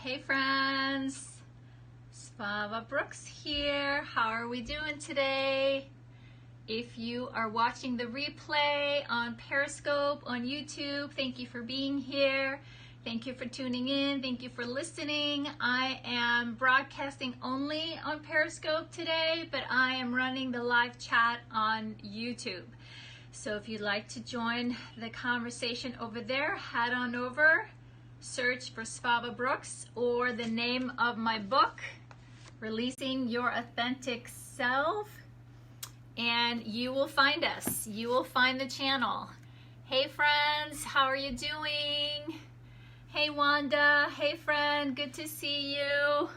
Hey friends, Svava Brooks here. How are we doing today? If you are watching the replay on Periscope, on YouTube, thank you for being here. Thank you for tuning in. Thank you for listening. I am broadcasting only on Periscope today, but I am running the live chat on YouTube. So if you'd like to join the conversation over there, head on over. Search for Svava Brooks or the name of my book, Releasing Your Authentic Self, and you will find us. You will find the channel. Hey friends, how are you doing? Hey Wanda, hey friend, good to see you.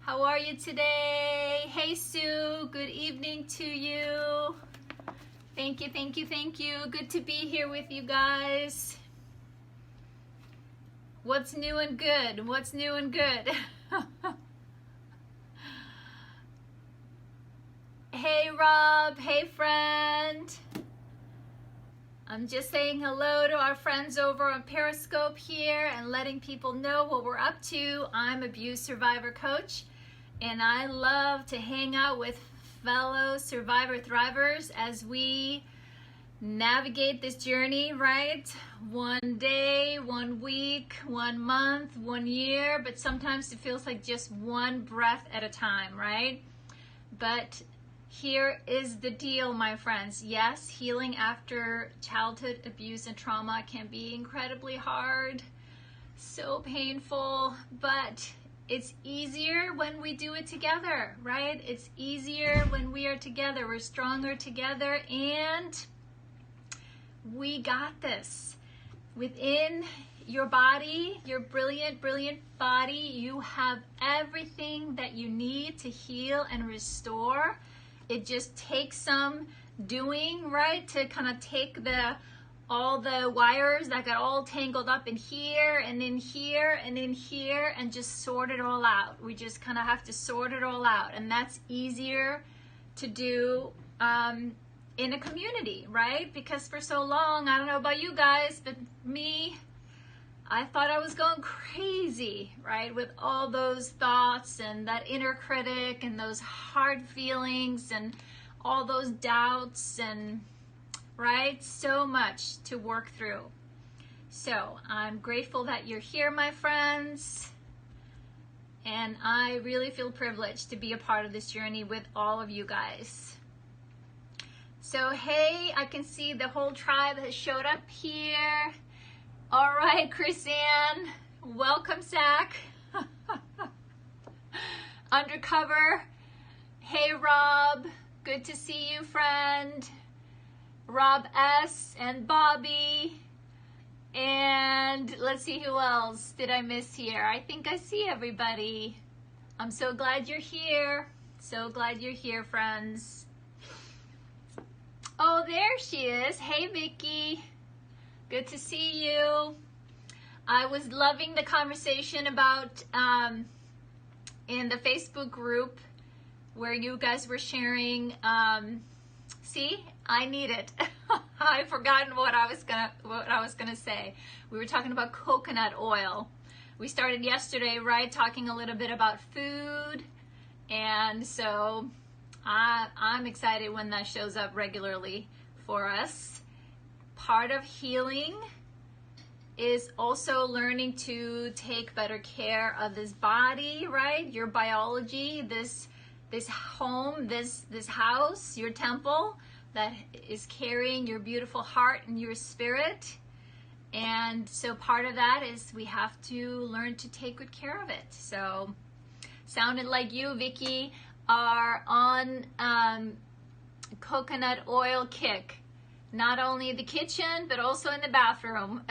How are you today? Hey Sue, good evening to you. Thank you, thank you, thank you. Good to be here with you guys. What's new and good? What's new and good? Hey Rob, hey friend. I'm just saying hello to our friends over on Periscope here and letting people know what we're up to. I'm Abuse Survivor Coach, and I love to hang out with fellow survivor thrivers as we navigate this journey, right? One day, 1 week, 1 month, 1 year, but sometimes it feels like just one breath at a time, right? But here is the deal, my friends. Yes, healing after childhood abuse and trauma can be incredibly hard, so painful, but it's easier when we do it together, right? It's easier when we are together. We're stronger together, and we got this. Within your body, your brilliant, brilliant body, you have everything that you need to heal and restore. It just takes some doing, right? To kind of take all the wires that got all tangled up in here and in here and in here and just sort it all out. We just kind of have to sort it all out. And that's easier to do in a community, right? Because for so long, I don't know about you guys, but me, I thought I was going crazy, right? With all those thoughts and that inner critic and those hard feelings and all those doubts and, right? So much to work through. So I'm grateful that you're here, my friends. And I really feel privileged to be a part of this journey with all of you guys. So, hey, I can see the whole tribe has showed up here. All right, Chrisanne, welcome, Zach. Undercover. Hey, Rob, good to see you, friend. Rob S. and Bobby. And let's see who else did I miss here. I think I see everybody. I'm so glad you're here. So glad you're here, friends. Oh, there she is. Hey, Vicky. Good to see you. I was loving the conversation about in the Facebook group where you guys were sharing. See, I need it. I've forgotten what I was gonna say. We were talking about coconut oil. We started yesterday, right, talking a little bit about food, and so I'm excited when that shows up regularly for us. Part of healing is also learning to take better care of this body, right? Your biology, this home, this house, your temple that is carrying your beautiful heart and your spirit. And so part of that is we have to learn to take good care of it. So sounded like you, Vicky, are on coconut oil kick. Not only in the kitchen, but also in the bathroom.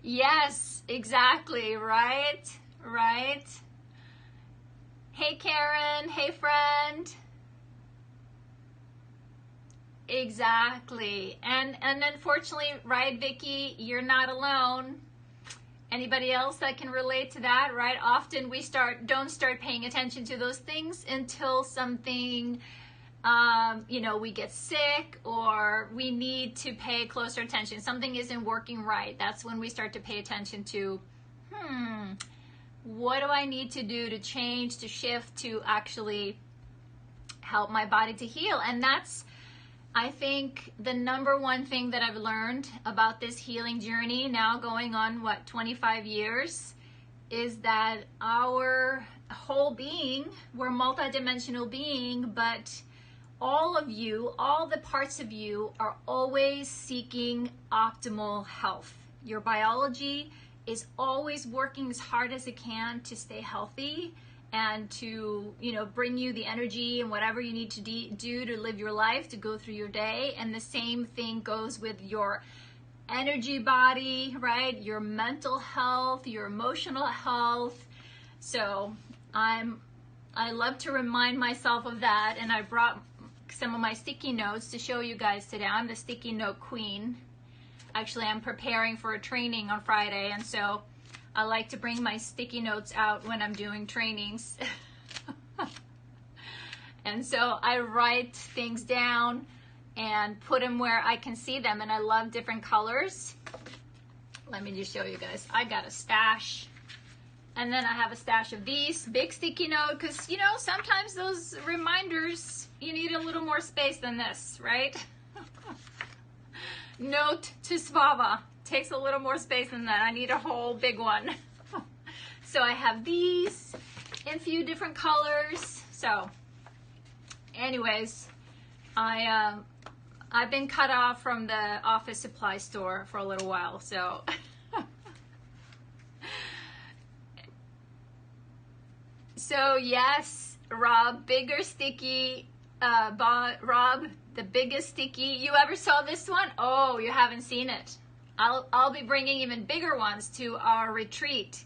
Yes, exactly, right? Right? Hey, Karen. Hey, friend. Exactly. And unfortunately, right, Vicky, you're not alone. Anybody else that can relate to that, right? Often we don't start paying attention to those things until something you know, we get sick or we need to pay closer attention. Something isn't working right. That's when we start to pay attention to, what do I need to do to change, to shift, to actually help my body to heal? And that's, I think, the number one thing that I've learned about this healing journey, now going on, 25 years, is that our whole being, we're a multidimensional being, but all of you, all the parts of you are always seeking optimal health. Your biology is always working as hard as it can to stay healthy and to, you know, bring you the energy and whatever you need to do to live your life, to go through your day. And the same thing goes with your energy body, right? Your mental health, your emotional health. So I love to remind myself of that, and I brought some of my sticky notes to show you guys today. I'm the sticky note queen. Actually, I'm preparing for a training on Friday, and so I like to bring my sticky notes out when I'm doing trainings. And so I write things down and put them where I can see them, and I love different colors. Let me just show you guys. I got a stash, and then I have a stash of these big sticky note, because, you know, sometimes those reminders, you need a little more space than this, right? Note to Svava, takes a little more space than that. I need a whole big one. So I have these in a few different colors. So anyways, I've been cut off from the office supply store for a little while, so. So yes, Rob, bigger sticky, Rob, the biggest sticky. You ever saw this one? Oh, you haven't seen it. I'll be bringing even bigger ones to our retreat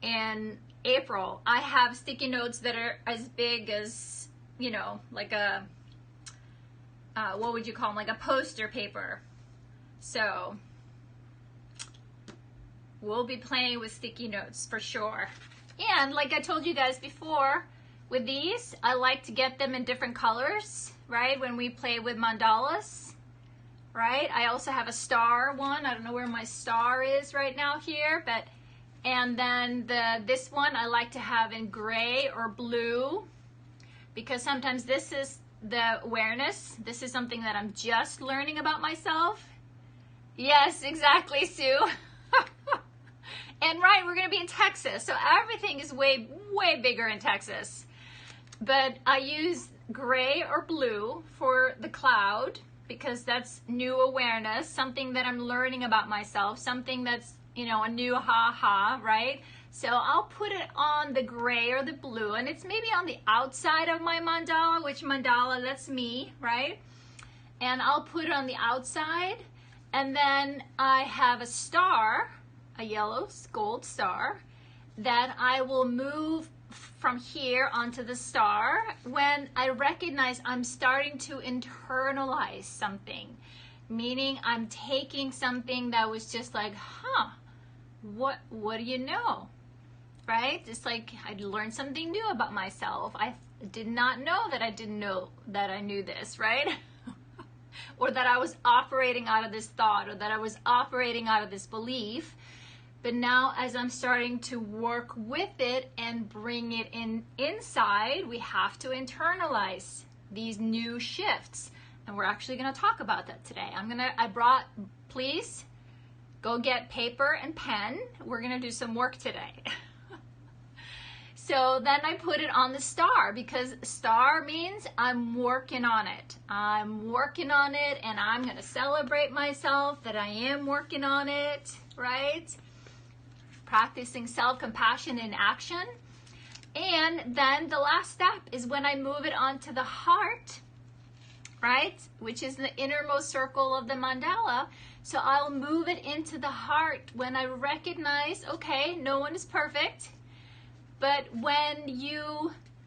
in April. I have sticky notes that are as big as, you know, like a, what would you call them? Like a poster paper. So we'll be playing with sticky notes for sure. And like I told you guys before, with these, I like to get them in different colors, right? When we play with mandalas, right? I also have a star one. I don't know where my star is right now here, but, and then this one I like to have in gray or blue, because sometimes this is the awareness. This is something that I'm just learning about myself. Yes, exactly, Sue. And right, we're gonna be in Texas, so everything is way, way bigger in Texas. But I use gray or blue for the cloud, because that's new awareness, something that I'm learning about myself, something that's, you know, a new ha-ha, right? So I'll put it on the gray or the blue, and it's maybe on the outside of my mandala, which mandala, that's me, right? And I'll put it on the outside, and then I have a star, a yellow gold star, that I will move from here onto the star when I recognize I'm starting to internalize something, meaning I'm taking something that was just like, what do you know, right? It's like I learned something new about myself. I did not know that I didn't know that I knew this, right? Or that I was operating out of this thought, or that I was operating out of this belief. But now, as I'm starting to work with it and bring it inside, we have to internalize these new shifts. And we're actually going to talk about that today. Please go get paper and pen. We're going to do some work today. So then I put it on the star, because star means I'm working on it. I'm working on it, and I'm going to celebrate myself that I am working on it, right? Practicing self-compassion in action. And then the last step is when I move it onto the heart, right? Which is the innermost circle of the mandala. So I'll move it into the heart when I recognize, okay, no one is perfect. But when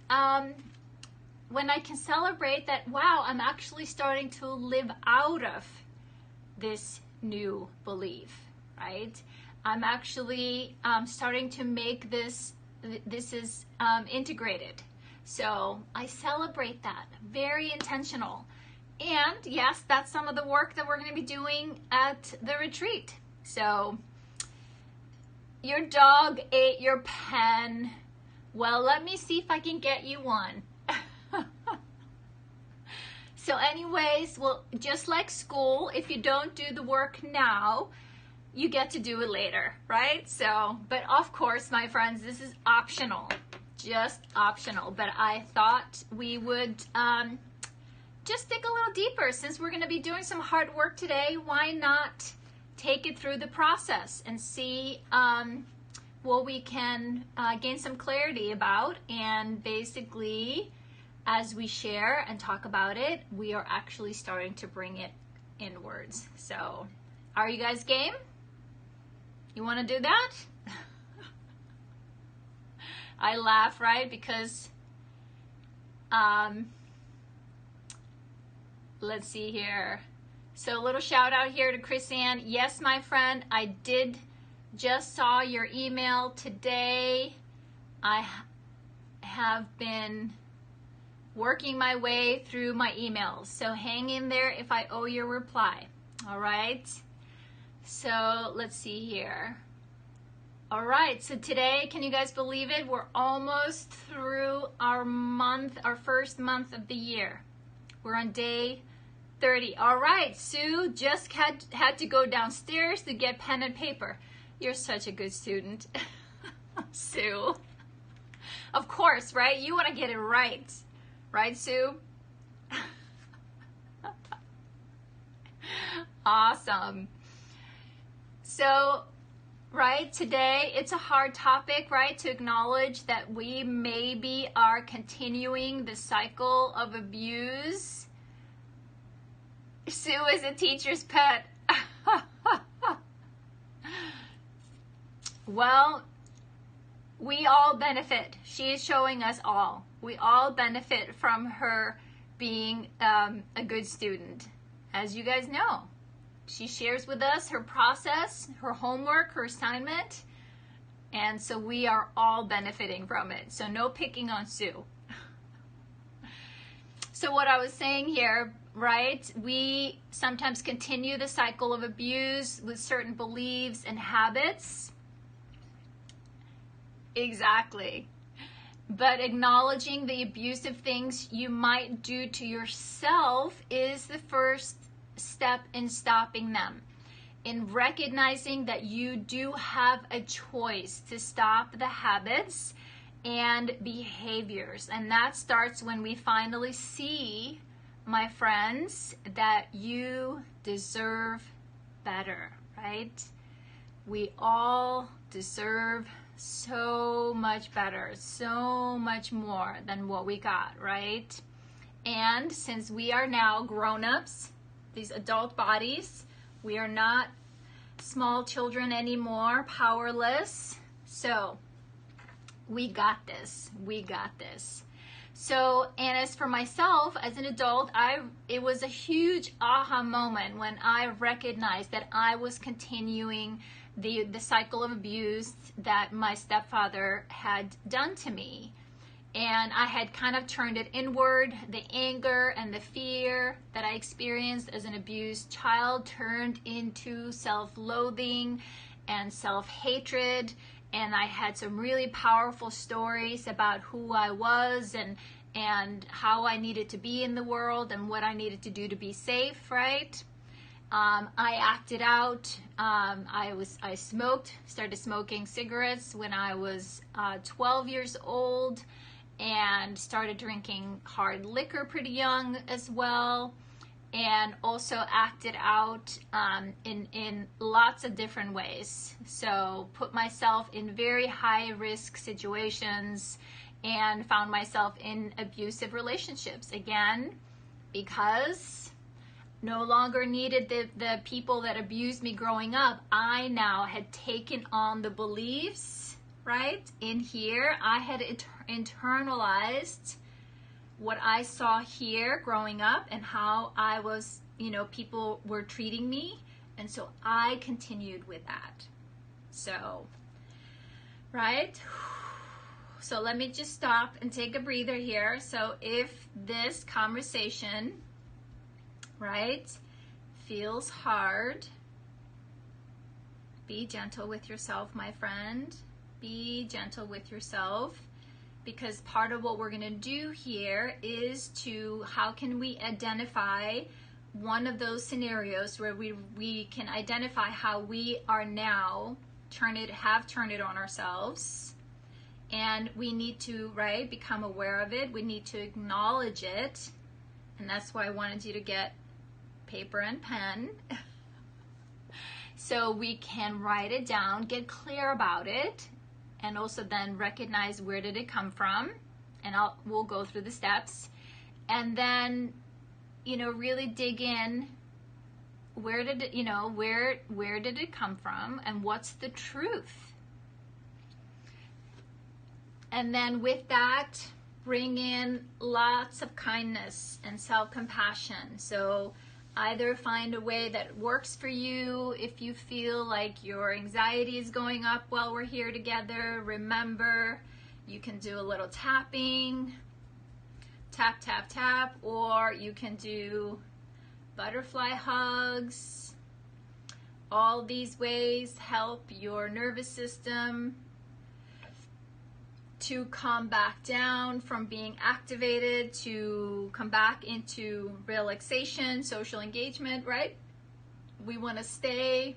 I can celebrate that, wow, I'm actually starting to live out of this new belief, right? I'm actually starting to make this is integrated. So I celebrate that. Very intentional. And yes, that's some of the work that we're going to be doing at the retreat. So your dog ate your pen. Well, let me see if I can get you one. So anyways, well, just like school, if you don't do the work now, you get to do it later, right? So, but of course, my friends, this is optional, just optional. But I thought we would just dig a little deeper. Since we're going to be doing some hard work today, why not take it through the process and see what we can gain some clarity about. And basically, as we share and talk about it, we are actually starting to bring it inwards. So are you guys game? You want to do that? I laugh, right? Because let's see here. So a little shout out here to Chris Ann. Yes, my friend, I did just saw your email today. I have been working my way through my emails. So hang in there if I owe your reply. All right. So let's see here. All right. So today, can you guys believe it? We're almost through our month, our first month of the year. We're on day 30. All right. Sue just had to go downstairs to get pen and paper. You're such a good student. Sue. Of course, right? You want to get it right. Right, Sue? Awesome. So, right, today it's a hard topic, right, to acknowledge that we maybe are continuing the cycle of abuse. Sue is a teacher's pet. Well, we all benefit. She is showing us all. We all benefit from her being a good student. As you guys know, she shares with us her process, her homework, her assignment, and so we are all benefiting from it. So no picking on Sue. So what I was saying here, right, we sometimes continue the cycle of abuse with certain beliefs and habits. Exactly. But acknowledging the abusive things you might do to yourself is the first step in stopping them. In recognizing that you do have a choice to stop the habits and behaviors. And that starts when we finally see, my friends, that you deserve better, right? We all deserve so much better, so much more than what we got, right? And since we are now grown-ups, these adult bodies, we are not small children anymore, powerless. So we got this. We got this. So, and as for myself, as an adult, it was a huge aha moment when I recognized that I was continuing the cycle of abuse that my stepfather had done to me. And I had kind of turned it inward. The anger and the fear that I experienced as an abused child turned into self-loathing and self-hatred. And I had some really powerful stories about who I was and how I needed to be in the world and what I needed to do to be safe, right? I acted out. I started smoking cigarettes when I was 12 years old, and started drinking hard liquor pretty young as well, and also acted out in lots of different ways. So put myself in very high risk situations and found myself in abusive relationships again, because no longer needed the people that abused me growing up. I now had taken on the beliefs, right? In here, I had internalized what I saw here growing up and how I was, people were treating me. And so I continued with that. So, right? So let me just stop and take a breather here. So if this conversation, right, feels hard, be gentle with yourself, my friend. Be gentle with yourself, because part of what we're going to do here is to, how can we identify one of those scenarios where we can identify how we are now turned it on ourselves, and we need to, right, become aware of it. We need to acknowledge it, and that's why I wanted you to get paper and pen so we can write it down, get clear about it, and also then recognize where did it come from, and we'll go through the steps, and then, you know, really dig in. Where did it, you know, where did it come from, and what's the truth? And then with that, bring in lots of kindness and self-compassion. So either find a way that works for you. If you feel like your anxiety is going up while we're here together, remember, you can do a little tapping, tap, tap, tap, or you can do butterfly hugs. All these ways help your nervous system to come back down from being activated to come back into relaxation, social engagement, right? We want to stay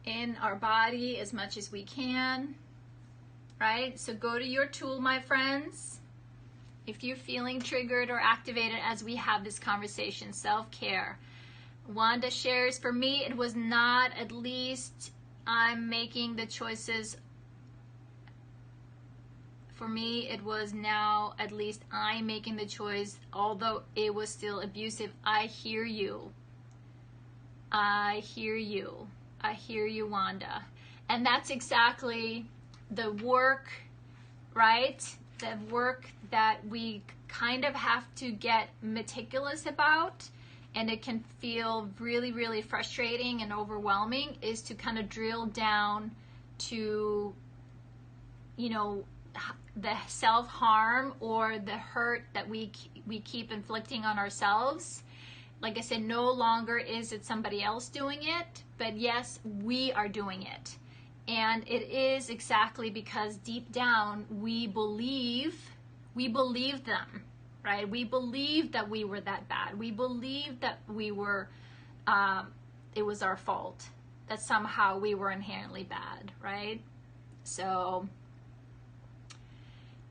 in our body as much as we can, right? So go to your tool, my friends. If you're feeling triggered or activated as we have this conversation, self-care. Wanda shares, for me, it was not, at least I'm making the choices. For me, it was now, at least I'm making the choice, although it was still abusive. I hear you. I hear you. I hear you, Wanda. And that's exactly the work, right? The work that we kind of have to get meticulous about, and it can feel really, really frustrating and overwhelming, is to kind of drill down to, you know, the self-harm or the hurt that we keep inflicting on ourselves. Like I said, no longer is it somebody else doing it, but yes, we are doing it. And it is exactly because deep down we believe them, right? We believe that we were that bad. We believe that we were, it was our fault, that somehow we were inherently bad, right? So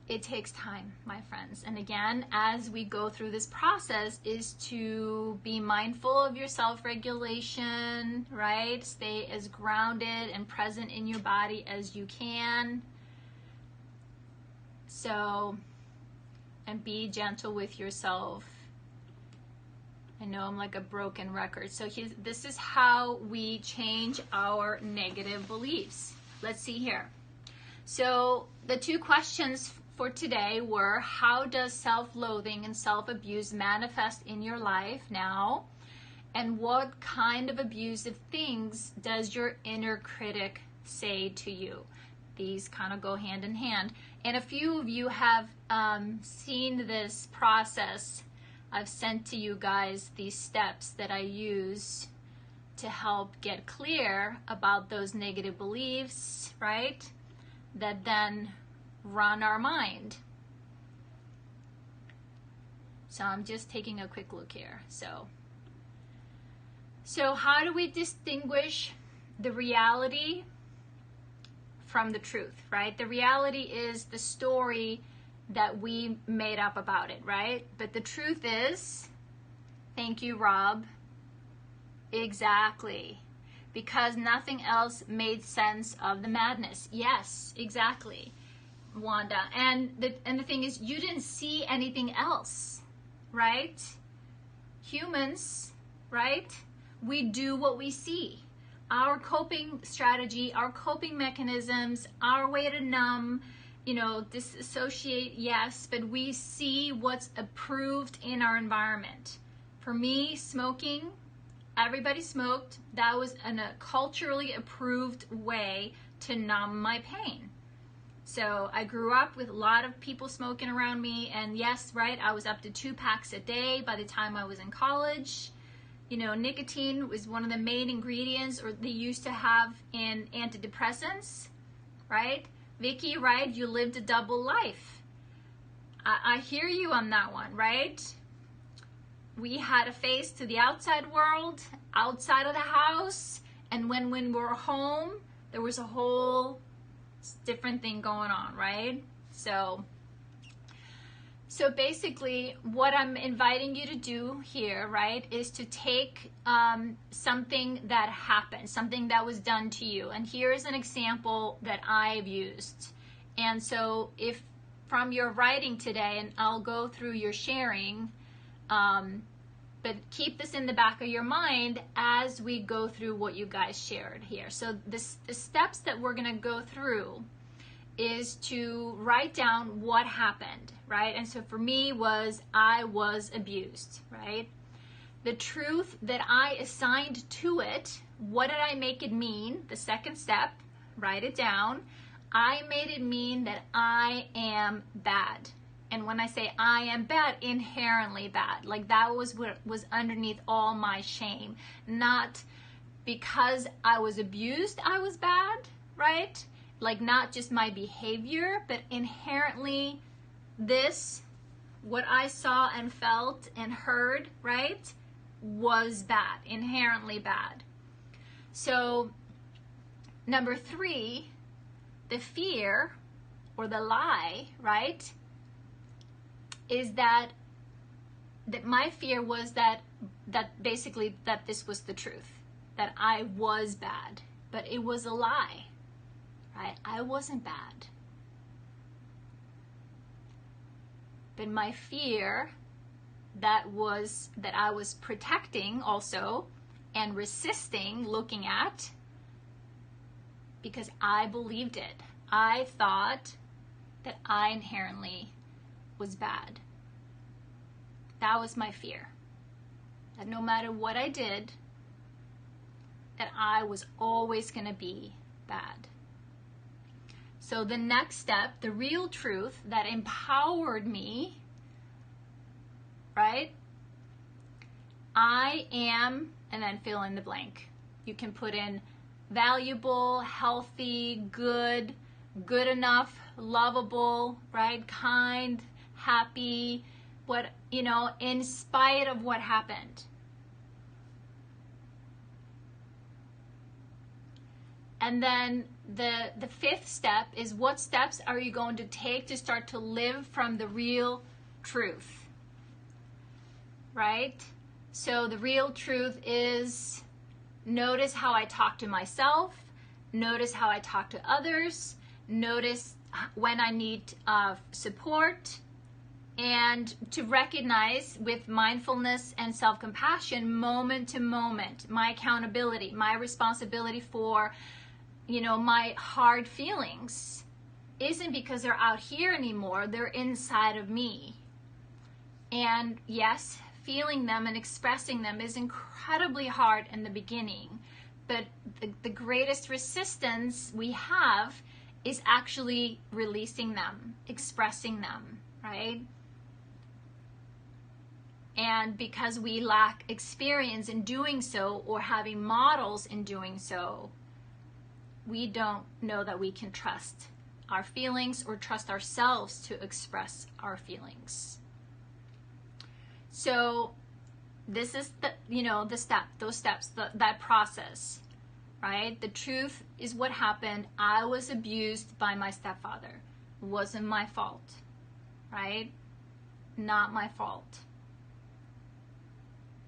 it takes time, my friends. And again, as we go through this process, is to be mindful of your self-regulation, right? Stay as grounded and present in your body as you can. So, and be gentle with yourself. I know I'm like a broken record. So this is how we change our negative beliefs. Let's see here. So the two questions for today were, how does self-loathing and self-abuse manifest in your life now? And what kind of abusive things does your inner critic say to you? These kind of go hand in hand. And a few of you have seen this process. I've sent to you guys these steps that I use to help get clear about those negative beliefs, right? That then run our mind. So I'm just taking a quick look here. So how do we distinguish the reality from the truth, right? The reality is the story that we made up about it, right? But the truth is, thank you, Rob, exactly. Because nothing else made sense of the madness. Yes, exactly, Wanda. And the thing is, you didn't see anything else, right? Humans, right? We do what we see. Our coping strategy, our coping mechanisms, our way to numb, you know, disassociate, yes, but we see what's approved in our environment. For me, smoking, everybody smoked. That was a culturally approved way to numb my pain. So I grew up with a lot of people smoking around me, and yes, right, I was up to 2 packs a day by the time I was in college. You know, nicotine was one of the main ingredients, or they used to have in antidepressants, right? Vicky, right, you lived a double life. I hear you on that one, right? We had a face to the outside world, outside of the house, and when we were home, there was a whole different thing going on, right? So basically what I'm inviting you to do here, right, is to take something that happened, something that was done to you. And here's an example that I've used. And so if from your writing today, and I'll go through your sharing, but keep this in the back of your mind as we go through what you guys shared here. So the steps that we're gonna go through is to write down what happened, right? And so for me was, I was abused, right? The truth that I assigned to it, what did I make it mean? The second step, write it down. I made it mean that I am bad. And when I say I am bad, inherently bad. Like that was what was underneath all my shame. Not because I was abused, I was bad, right? Like not just my behavior, but inherently this, what I saw and felt and heard, right, was bad, inherently bad. So number 3, the fear or the lie, right, is that my fear was that basically that this was the truth, that I was bad, but it was a lie, right? I wasn't bad. But my fear that I was protecting also and resisting looking at, because I believed it. I thought that I inherently was bad. That was my fear. That no matter what I did, that I was always going to be bad. So the next step, the real truth that empowered me, right? I am, and then fill in the blank. You can put in valuable, healthy, good enough, lovable, right? Kind, happy, what, you know, in spite of what happened. And then the 5th step is, what steps are you going to take to start to live from the real truth, right? So the real truth is, notice how I talk to myself, notice how I talk to others, notice when I need support, and to recognize with mindfulness and self-compassion, moment to moment, my accountability, my responsibility for, you know, my hard feelings isn't because they're out here anymore, they're inside of me. And yes, feeling them and expressing them is incredibly hard in the beginning, but the greatest resistance we have is actually releasing them, expressing them, right? And because we lack experience in doing so or having models in doing so, we don't know that we can trust our feelings or trust ourselves to express our feelings. So this is the, you know, the step, those steps, that process, right? The truth is what happened. I was abused by my stepfather. It wasn't my fault, right? Not my fault.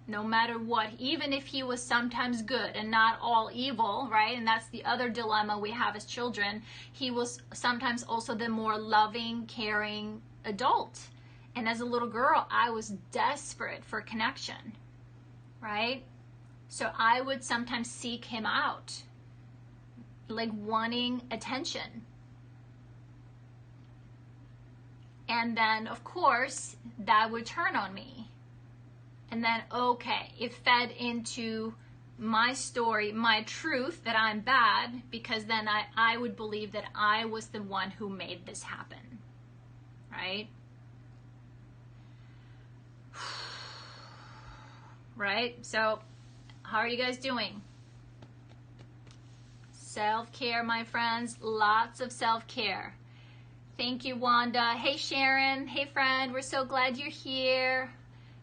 No matter what, even if he was sometimes good and not all evil, right? And that's the other dilemma we have as children. He was sometimes also the more loving, caring adult. And as a little girl, I was desperate for connection, right? So I would sometimes seek him out, like wanting attention. And then, of course, that would turn on me. And then, okay, it fed into my story, my truth that I'm bad, because then I would believe that I was the one who made this happen, right? Right? So, how are you guys doing? Self-care, my friends. Lots of self-care. Thank you, Wanda. Hey, Sharon. Hey, friend. We're so glad you're here.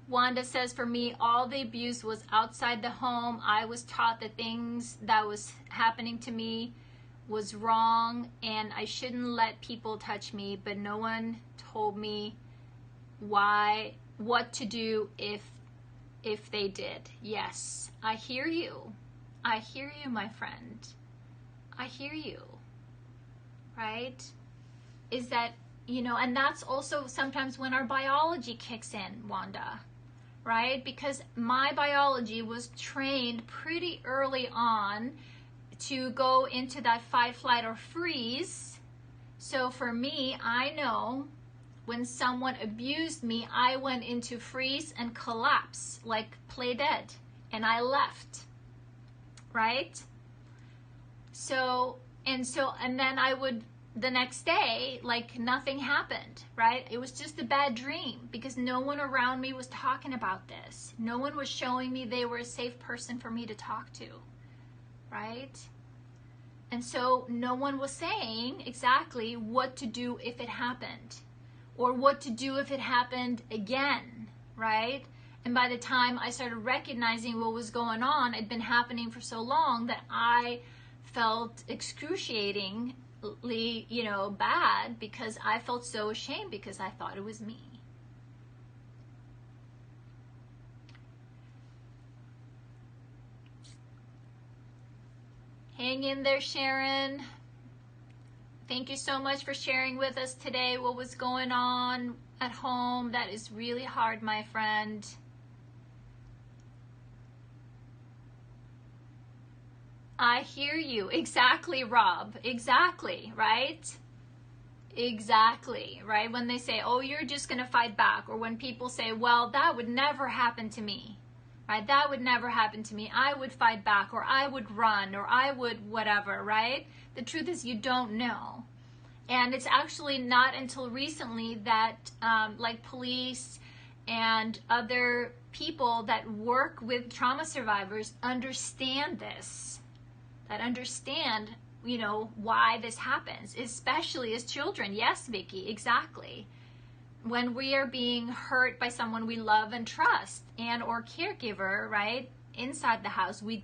Wanda says, for me, all the abuse was outside the home. I was taught that things that was happening to me was wrong and I shouldn't let people touch me, but no one told me what to do if they did. Yes, I hear you. I hear you, my friend. I hear you. Right? Is that, and that's also sometimes when our biology kicks in, Wanda. Right? Because my biology was trained pretty early on to go into that fight, flight, or freeze. So for me, I know when someone abused me, I went into freeze and collapse, like play dead, and I left. Right? And then I would, the next day, like nothing happened, right? It was just a bad dream because no one around me was talking about this. No one was showing me they were a safe person for me to talk to, right? And so no one was saying exactly what to do if it happened or what to do if it happened again, right? And by the time I started recognizing what was going on, it'd been happening for so long that I felt excruciatingly, bad because I felt so ashamed because I thought it was me. Hang in there, Sharon. Thank you so much for sharing with us today what was going on at home. That is really hard, my friend. I hear you. Exactly, Rob. Exactly, right? Exactly, right? When they say, oh, you're just going to fight back. Or when people say, well, that would never happen to me, right? That would never happen to me. I would fight back, or I would run, or I would whatever, right? The truth is you don't know. And it's actually not until recently that like police and other people that work with trauma survivors understand this. That understand, why this happens, especially as children. Yes, Vicky, exactly. When we are being hurt by someone we love and trust and or caregiver, right, inside the house, we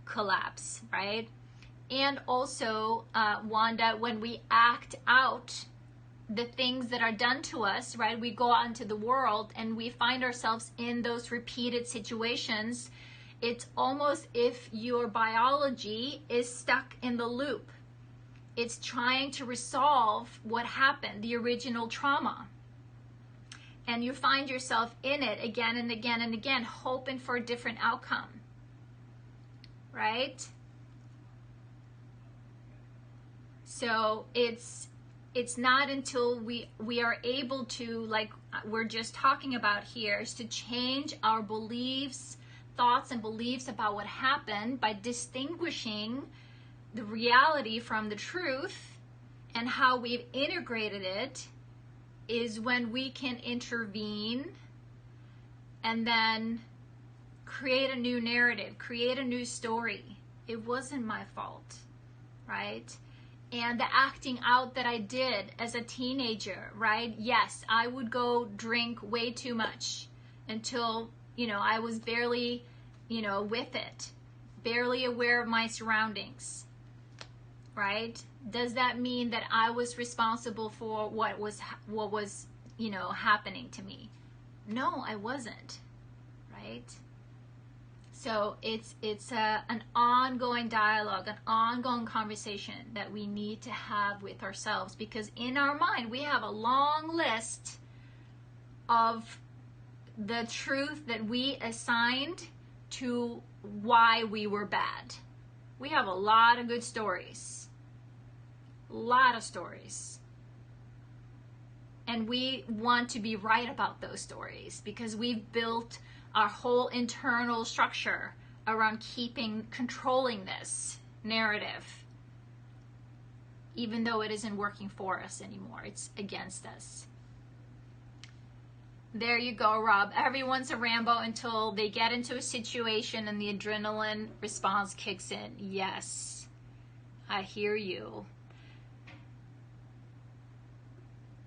collapse, right? And also, Wanda, when we act out the things that are done to us, right, we go out into the world and we find ourselves in those repeated situations. It's almost if your biology is stuck in the loop. It's trying to resolve what happened, the original trauma. And you find yourself in it again and again and again, hoping for a different outcome. Right? So it's not until we are able to, like we're just talking about here, is to change our beliefs, thoughts and beliefs about what happened by distinguishing the reality from the truth and how we've integrated it, is when we can intervene and then create a new narrative, create a new story. It wasn't my fault, right? And the acting out that I did as a teenager, right? Yes, I would go drink way too much until I was barely, with it, barely aware of my surroundings, right? Does that mean that I was responsible for what was, happening to me? No, I wasn't, right? So it's an ongoing dialogue, an ongoing conversation that we need to have with ourselves, because in our mind, we have a long list of the truth that we assigned to why we were bad. We have a lot of good stories. A lot of stories. And we want to be right about those stories because we've built our whole internal structure around controlling this narrative, even though it isn't working for us anymore. It's against us. There you go, Rob. Everyone's a Rambo until they get into a situation and the adrenaline response kicks in. Yes, I hear you.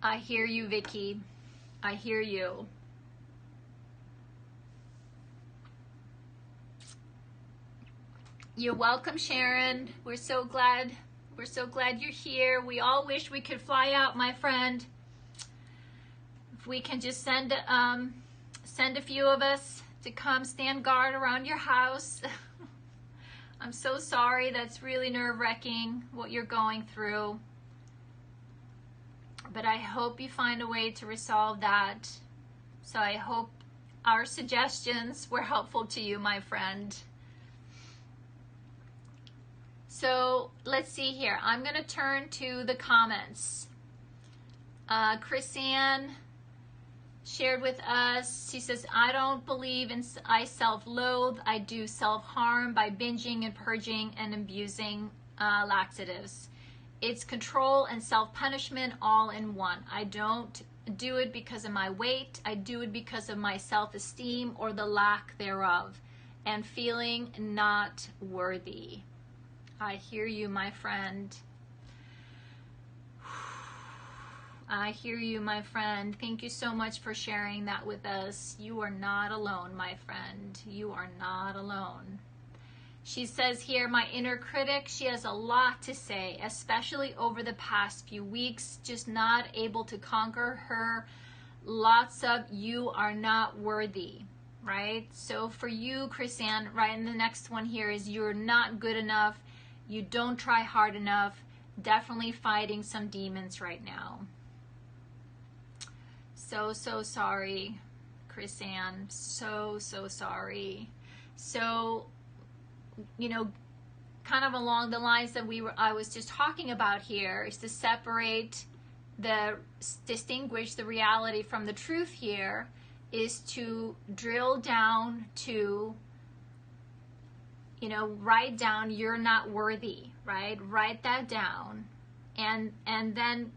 I hear you, Vicky. I hear you. You're welcome, Sharon. We're so glad you're here. We all wish we could fly out, my friend. If we can just send a few of us to come stand guard around your house. I'm so sorry. That's really nerve-wracking what you're going through. But I hope you find a way to resolve that. So I hope our suggestions were helpful to you, my friend. So let's see here. I'm going to turn to the comments. Chrisanne shared with us, she says, I don't believe in I self-loathe. I do self-harm by binging and purging and abusing laxatives. It's control and self-punishment all in one. I don't do it because of my weight. I do it because of my self-esteem or the lack thereof and feeling not worthy. I hear you, my friend. I hear you, my friend. Thank you so much for sharing that with us. You are not alone, my friend. You are not alone. She says here, my inner critic, she has a lot to say, especially over the past few weeks, just not able to conquer her. Lots of you are not worthy, right? So for you, Chrisanne, right, and the next one here is you're not good enough. You don't try hard enough. Definitely fighting some demons right now. So sorry, Chrisanne. So sorry. So, you know, kind of along the lines that I was just talking about here is to distinguish the reality from the truth here is to drill down to, you know, write down you're not worthy, right? Write that down and then,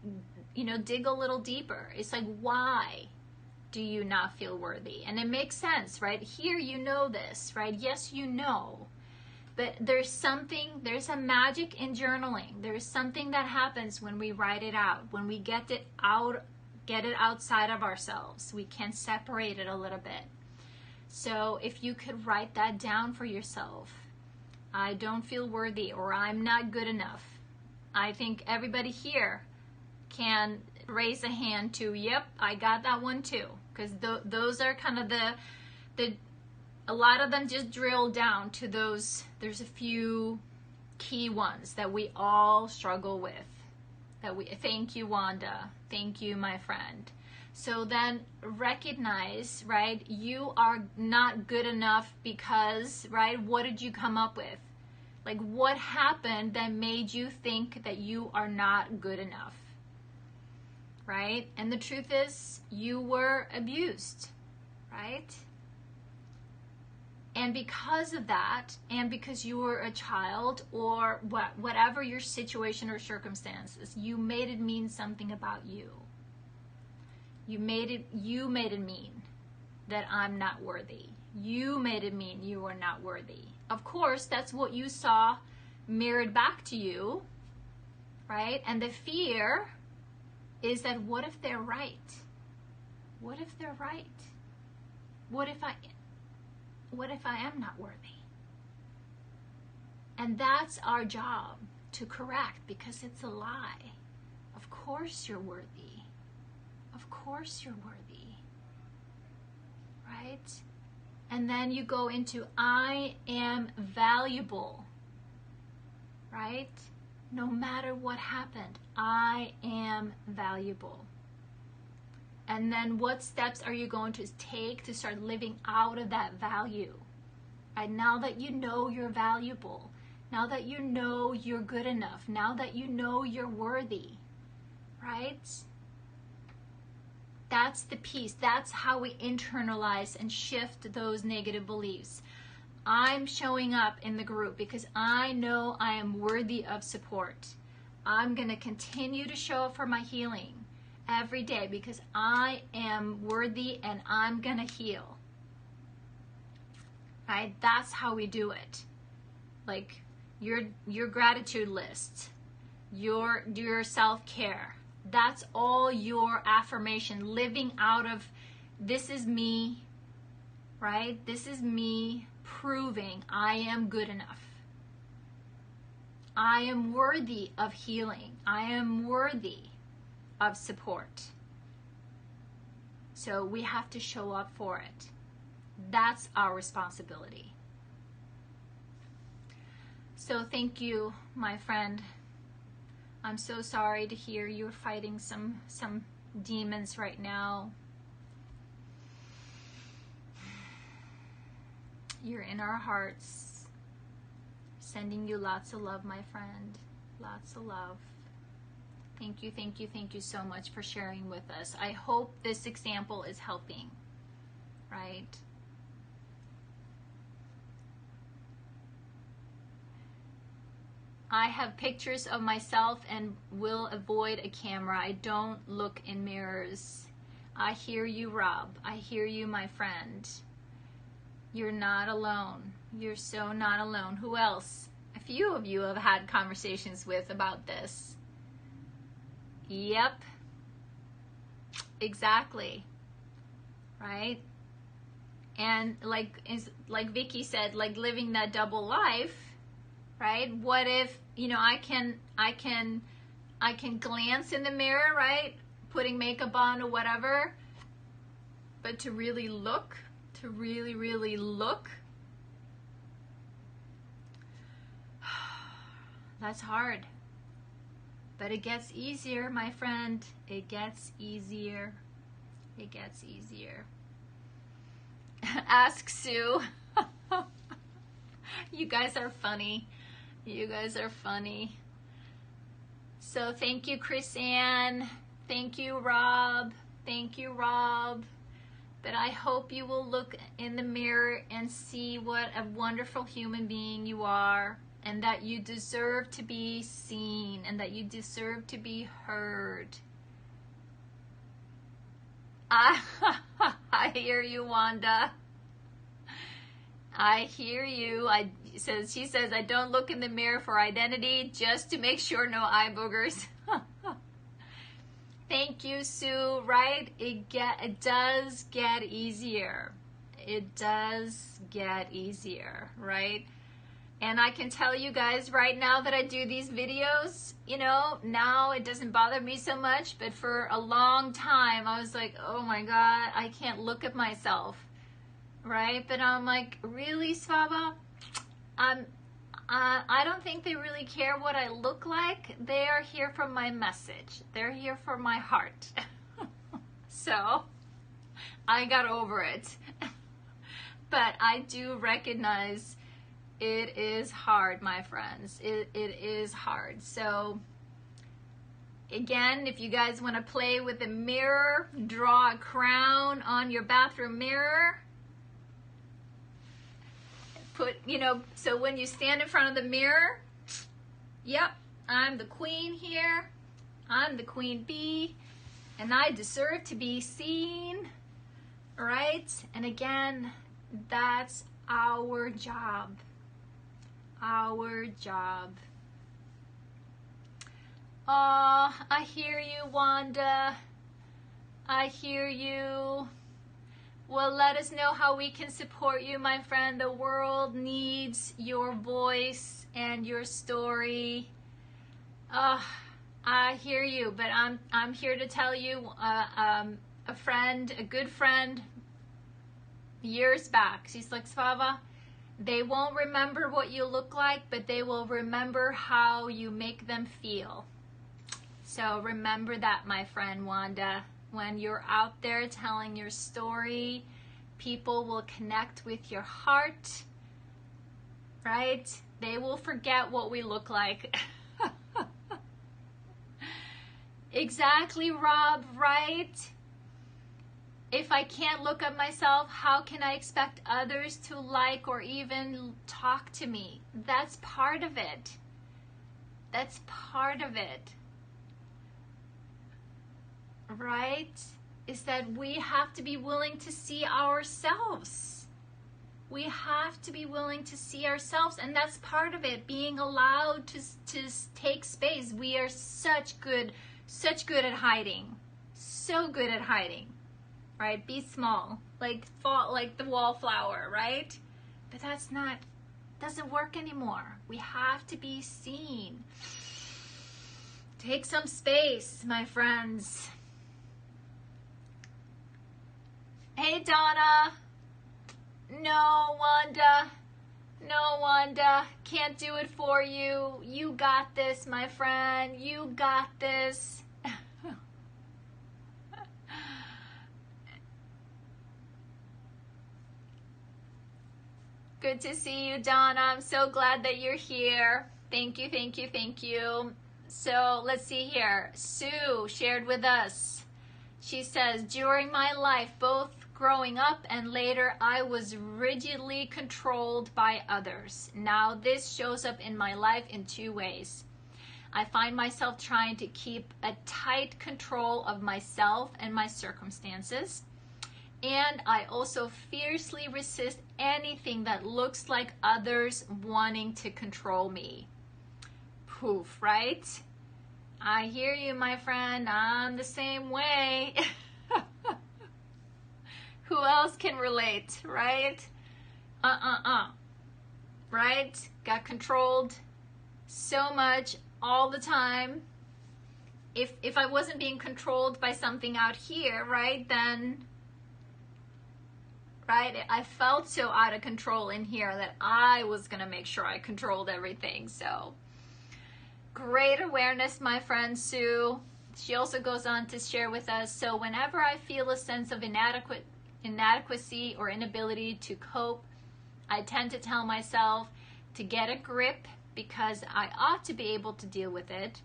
you know, dig a little deeper. It's like, why do you not feel worthy? And it makes sense, right? Here you know this, right? Yes, you know. But there's a magic in journaling. There's something that happens when we write it out, when we get it outside of ourselves. We can separate it a little bit. So if you could write that down for yourself, I don't feel worthy or I'm not good enough. I think everybody here can raise a hand to, yep, I got that one too. Because those are kind of a lot of them just drill down to those. There's a few key ones that we all struggle with. Thank you, Wanda. Thank you, my friend. So then recognize, right, you are not good enough because, right, what did you come up with? Like, what happened that made you think that you are not good enough, right? And the truth is, you were abused, right? And because of that, and because you were a child or whatever your situation or circumstances, you made it mean something about you. You made it mean that I'm not worthy. You made it mean you were not worthy. Of course, that's what you saw mirrored back to you, right? And the fear is that what if they're right? What if they're right? What if I am not worthy? And that's our job to correct, because it's a lie. Of course you're worthy. Of course you're worthy. Right? And then you go into I am valuable. Right? No matter what happened, I am valuable. And then what steps are you going to take to start living out of that value? And now that you know you're valuable, now that you know you're good enough, now that you know you're worthy, right? That's the piece. That's how we internalize and shift those negative beliefs. I'm showing up in the group because I know I am worthy of support. I'm going to continue to show up for my healing every day because I am worthy and I'm going to heal. Right? That's how we do it. Like your gratitude list, your self-care. That's all your affirmation, living out of this is me, right? This is me proving I am good enough. I am worthy of healing. I am worthy of support. So we have to show up for it. That's our responsibility. So thank you, my friend. I'm so sorry to hear you're fighting some demons right now. You're in our hearts. Sending you lots of love, my friend. Lots of love. Thank you, thank you, thank you so much for sharing with us. I hope this example is helping, right? I have pictures of myself and will avoid a camera. I don't look in mirrors. I hear you, Rob. I hear you, my friend. You're not alone. You're so not alone. Who else? A few of you have had conversations with about this. Yep. Exactly. Right? And like Vicky said, like living that double life, right? What if, you know, I can glance in the mirror, right? Putting makeup on or whatever, but to really look, to really, really look, that's hard. But it gets easier, my friend. It gets easier. It gets easier. Ask Sue. You guys are funny. You guys are funny. So thank you, Chris Ann. Thank you, Rob. Thank you, Rob. But I hope you will look in the mirror and see what a wonderful human being you are, and that you deserve to be seen, and that you deserve to be heard. I hear you, Wanda. I hear you. She says, I don't look in the mirror for identity, just to make sure no eye boogers. Thank you, Sue. Right? It does get easier. It does get easier, right? And I can tell you guys right now that I do these videos, you know, now it doesn't bother me so much, but for a long time I was like, oh my God, I can't look at myself, right? But I'm like, really, Svava? I don't think they really care what I look like. They are here for my message. They're here for my heart. So I got over it. But I do recognize it is hard, my friends. It is hard. So again, if you guys want to play with a mirror, draw a crown on your bathroom mirror. Put, you know, so when you stand in front of the mirror, yep, I'm the queen here. I'm the queen bee, and I deserve to be seen, right? And again, that's our job. Our job. Oh, I hear you, Wanda. I hear you. Well, let us know how we can support you, my friend. The world needs your voice and your story. I hear you, but I'm here to tell you, a good friend, years back, she's like, Svava, they won't remember what you look like, but they will remember how you make them feel. So remember that, my friend Wanda. When you're out there telling your story, people will connect with your heart, right? They will forget what we look like. Exactly, Rob, right? If I can't look at myself, how can I expect others to like or even talk to me? That's part of it. That's part of it. Right? Is that we have to be willing to see ourselves. We have to be willing to see ourselves, and that's part of it, being allowed to take space. We are such good at hiding. So good at hiding. Right? Be small, like the wallflower, right? But doesn't work anymore. We have to be seen. Take some space, my friends. Hey, Donna. No, Wanda, can't do it for you. You got this, my friend. You got this. Good to see you, Donna. I'm so glad that you're here. Thank you, thank you, thank you. So let's see here. Sue shared with us. She says, during my life, both growing up and later, I was rigidly controlled by others. Now this shows up in my life in two ways. I find myself trying to keep a tight control of myself and my circumstances. And I also fiercely resist anything that looks like others wanting to control me. Poof, right? I hear you, my friend. I'm the same way. Who else can relate, right? Right? Got controlled so much all the time. If I wasn't being controlled by something out here, right, then... Right? I felt so out of control in here that I was going to make sure I controlled everything. So, great awareness, my friend Sue. She also goes on to share with us, so whenever I feel a sense of inadequacy or inability to cope, I tend to tell myself to get a grip because I ought to be able to deal with it.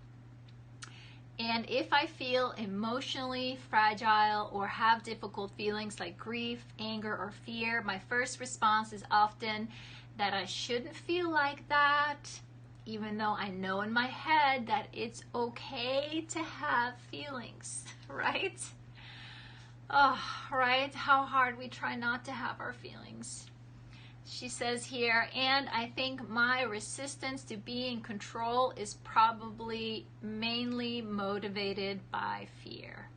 And if I feel emotionally fragile or have difficult feelings like grief, anger, or fear, my first response is often that I shouldn't feel like that, even though I know in my head that it's okay to have feelings, right? Oh, right? How hard we try not to have our feelings. She says here, and I think my resistance to being in control is probably mainly motivated by fear.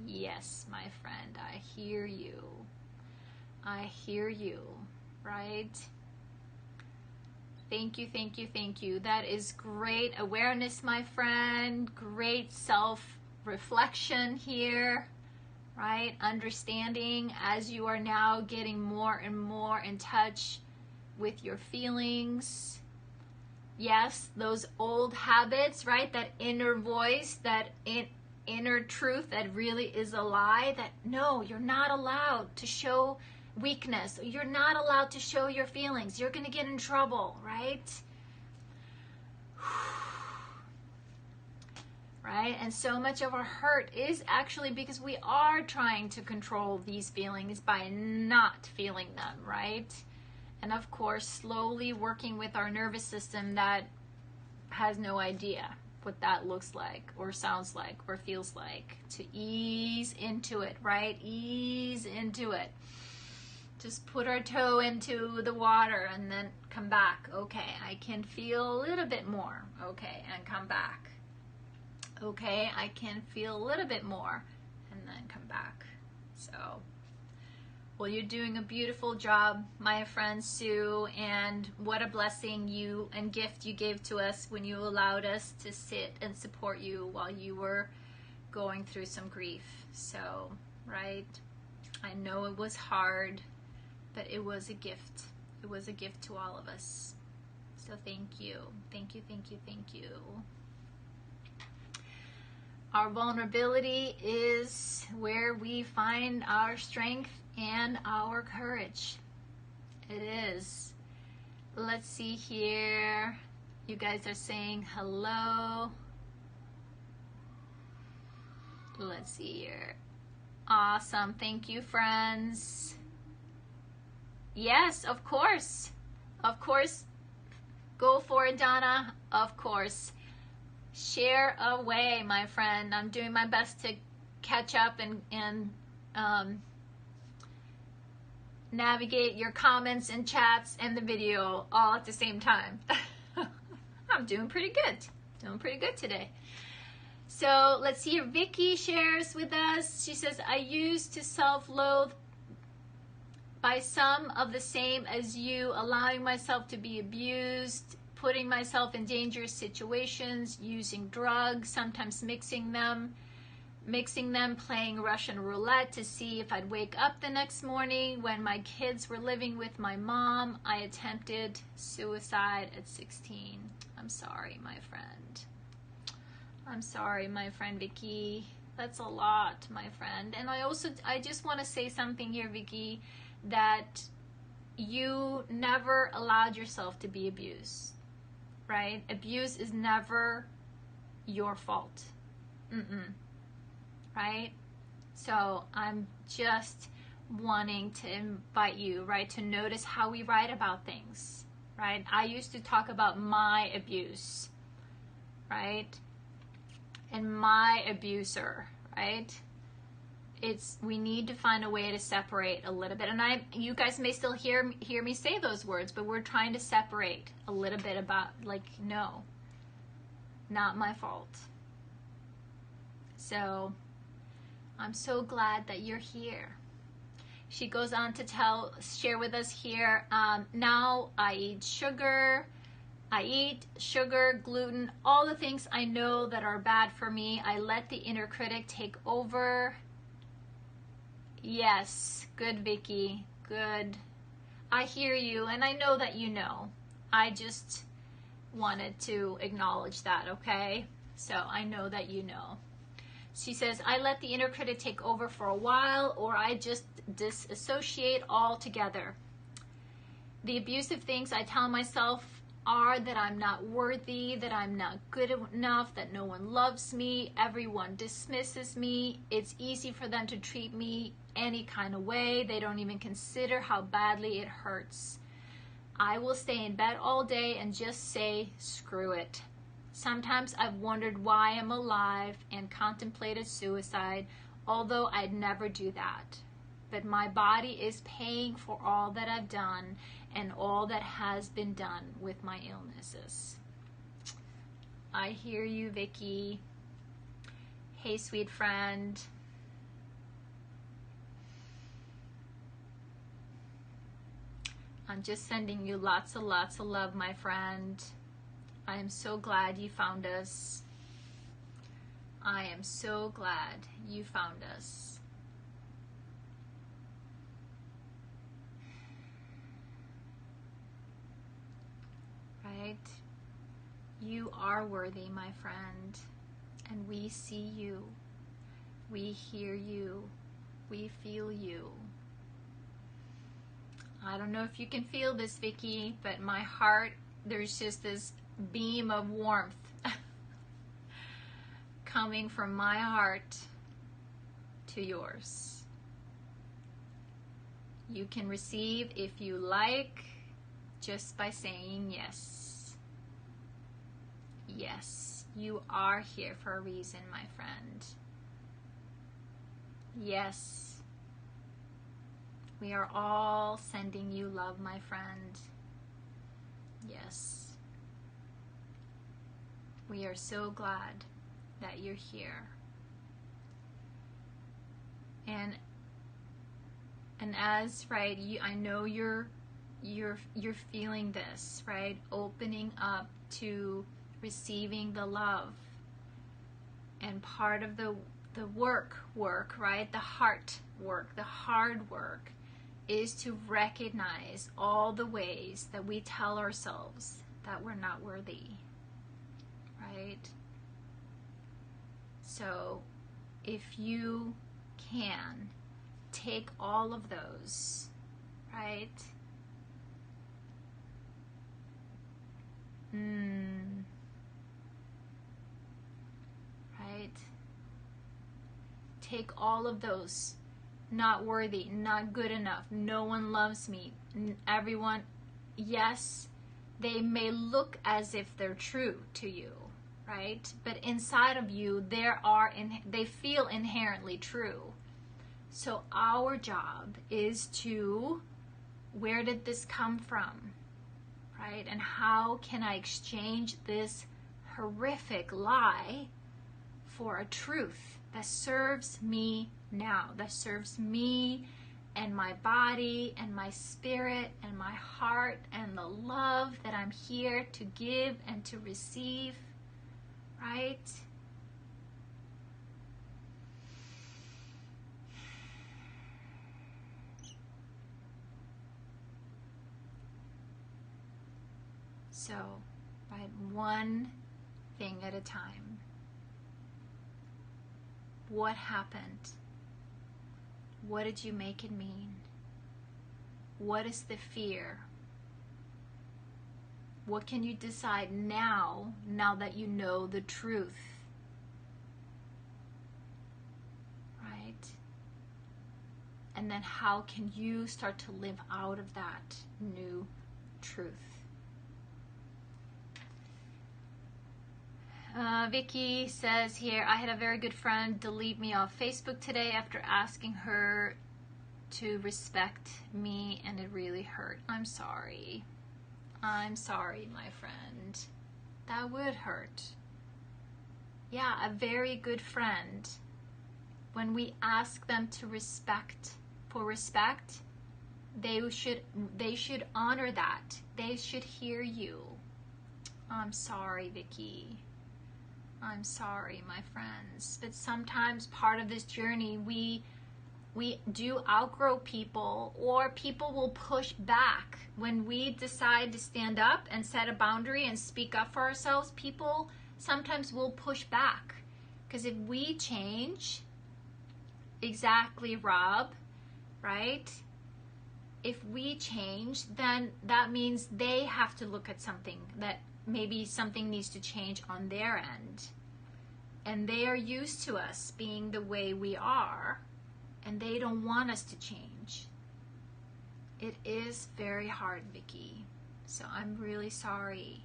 Yes, my friend, I hear you. I hear you, right? Thank you, thank you, thank you. That is great awareness, my friend. Great self-reflection here. Right? Understanding as you are now getting more and more in touch with your feelings. Yes, those old habits, right? That inner voice, that inner truth that really is a lie, that no, you're not allowed to show weakness. You're not allowed to show your feelings. You're going to get in trouble, right? Right? And so much of our hurt is actually because we are trying to control these feelings by not feeling them, right? And of course, slowly working with our nervous system that has no idea what that looks like or sounds like or feels like, to ease into it, right? Ease into it. Just put our toe into the water and then come back. Okay, I can feel a little bit more. Okay, and come back. Okay, I can feel a little bit more and then come back. So, well, you're doing a beautiful job, my friend Sue, and what a blessing you and gift you gave to us when you allowed us to sit and support you while you were going through some grief. So, right, I know it was hard, but it was a gift. It was a gift to all of us. So thank you. Thank you, thank you, thank you. Our vulnerability is where we find our strength and our courage. It is. Let's see here. You guys are saying hello. Let's see here. Awesome. Thank you, friends. Yes, of course. Of course. Go for it, Donna. Of course. Share away, my friend. I'm doing my best to catch up and navigate your comments and chats and the video all at the same time. I'm doing pretty good. Doing pretty good today. So let's see here. Vicky shares with us. She says, I used to self-loathe by some of the same as you, allowing myself to be abused, putting myself in dangerous situations, using drugs, sometimes mixing them, playing Russian roulette to see if I'd wake up the next morning. When my kids were living with my mom, I attempted suicide at 16. I'm sorry, my friend. I'm sorry, my friend Vicky. That's a lot, my friend. And I just want to say something here, Vicky, that you never allowed yourself to be abused, right? Abuse is never your fault. Right? So I'm just wanting to invite you, right, to notice how we write about things, right? I used to talk about my abuse, right? And my abuser, right? We need to find a way to separate a little bit. And you guys may still hear me say those words, but we're trying to separate a little bit about, like, no, not my fault. So I'm so glad that you're here. She goes on to share with us here, now I eat sugar, gluten, all the things I know that are bad for me. I let the inner critic take over. Yes, good, Vicky, good. I hear you, and I know that you know. I just wanted to acknowledge that, okay? So I know that you know. She says, I let the inner critic take over for a while, or I just disassociate altogether. The abusive things I tell myself are that I'm not worthy, that I'm not good enough, that no one loves me, everyone dismisses me. It's easy for them to treat me any kind of way. They don't even consider how badly it hurts. I will stay in bed all day and just say, screw it. Sometimes I've wondered why I'm alive and contemplated suicide, although I'd never do that. But my body is paying for all that I've done and all that has been done with my illnesses. I hear you, Vicky. Hey, sweet friend. I'm just sending you lots of love, my friend. I am so glad you found us. I am so glad you found us. Right? You are worthy, my friend. And we see you. We hear you. We feel you. I don't know if you can feel this, Vicky, but my heart, there's just this beam of warmth coming from my heart to yours. You can receive if you like, just by saying yes. Yes, you are here for a reason, my friend. Yes. We are all sending you love, my friend. Yes. We are so glad that you're here. And as, right, I know you're feeling this, right? Opening up to receiving the love. And part of the work, right? The heart work, the hard work is to recognize all the ways that we tell ourselves that we're not worthy, right? So if you can take all of those, right? Right? take all of those. Not worthy, not good enough, no one loves me, everyone, yes, they may look as if they're true to you, right? But inside of you, they feel inherently true. So our job is to, where did this come from, right? And how can I exchange this horrific lie for a truth that serves me now, that serves me and my body and my spirit and my heart and the love that I'm here to give and to receive, right? So, right, one thing at a time. What happened? What did you make it mean? What is the fear? What can you decide now that you know the truth? Right? And then how can you start to live out of that new truth? Vicky says here, I had a very good friend delete me off Facebook today after asking her to respect me, and it really hurt. I'm sorry. I'm sorry, my friend. That would hurt. Yeah, a very good friend. When we ask them to respect, they should honor that. They should hear you. I'm sorry, Vicky. I'm sorry, my friends. But sometimes part of this journey, we do outgrow people, or people will push back. When we decide to stand up and set a boundary and speak up for ourselves, people sometimes will push back. Because if we change, exactly, Rob, right? If we change, then that means they have to look at something, that maybe something needs to change on their end. And they are used to us being the way we are, and they don't want us to change. It is very hard, Vicky. So I'm really sorry.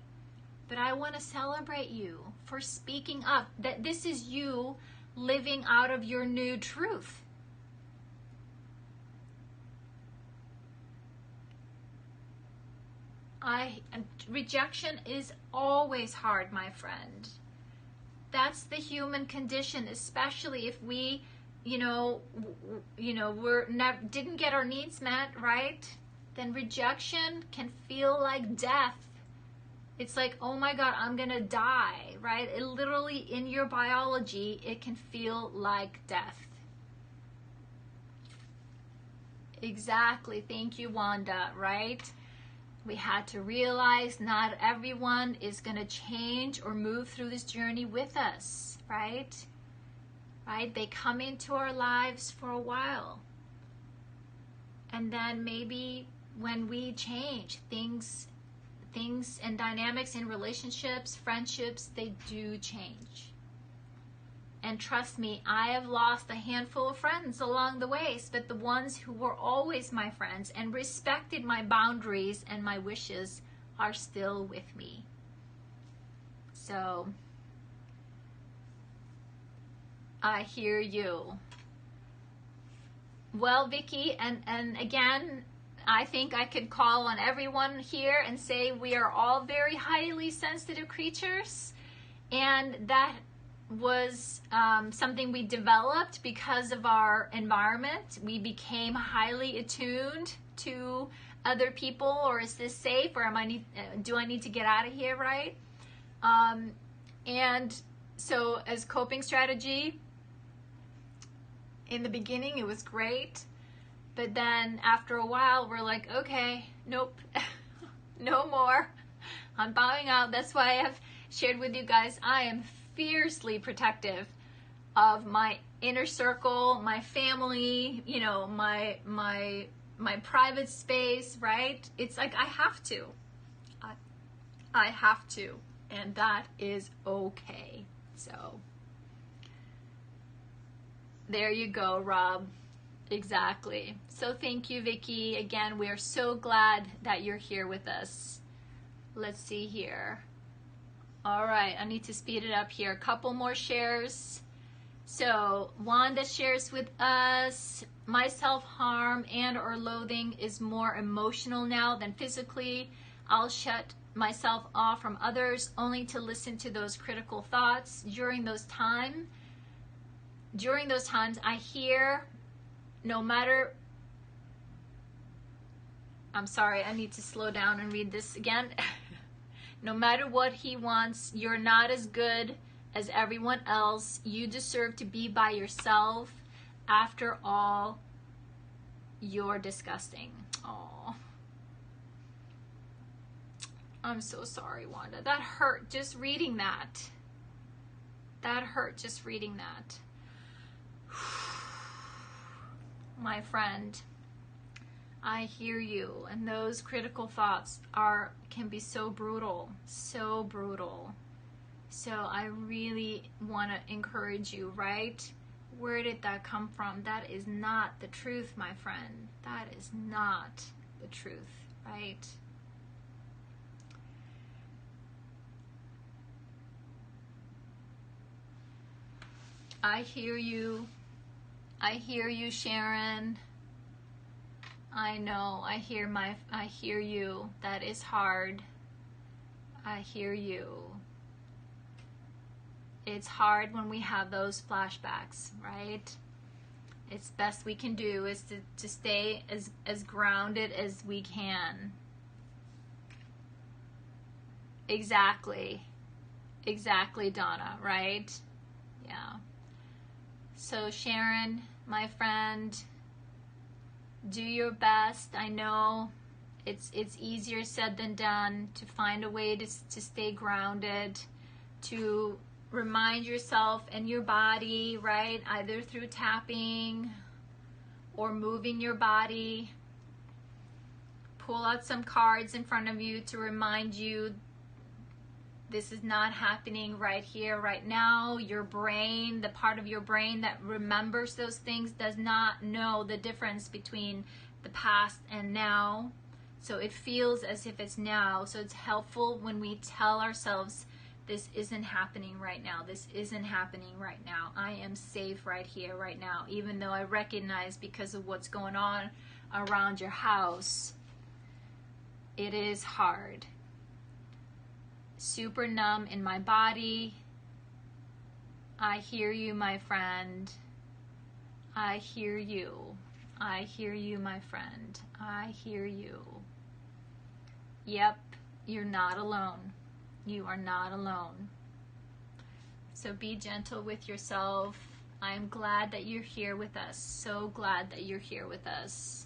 But I want to celebrate you for speaking up, that this is you living out of your new truth. Rejection is always hard, my friend. That's the human condition, especially if we, didn't get our needs met, right? Then rejection can feel like death. It's like, oh my God, I'm gonna die, right? It literally, in your biology, it can feel like death. Exactly. Thank you, Wanda, right? We had to realize not everyone is going to change or move through this journey with us, right? Right? They come into our lives for a while. And then maybe when we change, things and dynamics in relationships, friendships, they do change. And trust me, I have lost a handful of friends along the ways, but the ones who were always my friends and respected my boundaries and my wishes are still with me. So, I hear you. Well, Vicky, and again, I think I could call on everyone here and say we are all very highly sensitive creatures, and that was something we developed because of our environment. We became highly attuned to other people, or is this safe, or do I need to get out of here, right? And so as coping strategy, in the beginning it was great, but then after a while we're like, okay, nope, no more. I'm bowing out. That's why I have shared with you guys, I am fiercely protective of my inner circle, my family, my private space, right? It's like I have to. I have to, and that is okay. So There you go, Rob. Exactly. So thank you, Vicky. Again, we are so glad that you're here with us. Let's see here. All right, I need to speed it up here. A couple more shares. So Wanda shares with us, my self-harm and or loathing is more emotional now than physically. I'll shut myself off from others only to listen to those critical thoughts. During those times I hear no matter, I'm sorry, I need to slow down and read this again. No matter what he wants, you're not as good as everyone else. You deserve to be by yourself. After all, you're disgusting. Oh, I'm so sorry, Wanda. That hurt just reading that. That hurt just reading that. My friend, I hear you, and those critical thoughts can be so brutal, so brutal. So I really want to encourage you, right? Where did that come from? That is not the truth, my friend. That is not the truth, right? I hear you. I hear you, Sharon. I know. I hear you. That is hard. I hear you. It's hard when we have those flashbacks, right? It's best we can do is to stay as grounded as we can. Exactly. Exactly, Donna, right? Yeah. So Sharon, my friend, do your best. I know it's easier said than done to find a way to stay grounded, to remind yourself and your body, right? Either through tapping or moving your body. Pull out some cards in front of you to remind you this is not happening right here, right now. Your brain, the part of your brain that remembers those things, does not know the difference between the past and now. So it feels as if it's now. So it's helpful when we tell ourselves, this isn't happening right now. This isn't happening right now. I am safe right here, right now. Even though I recognize because of what's going on around your house, it is hard. Super numb in my body. I hear you, my friend. I hear you. I hear you, my friend. I hear you. Yep, you're not alone. You are not alone. So be gentle with yourself. I'm glad that you're here with us. So glad that you're here with us.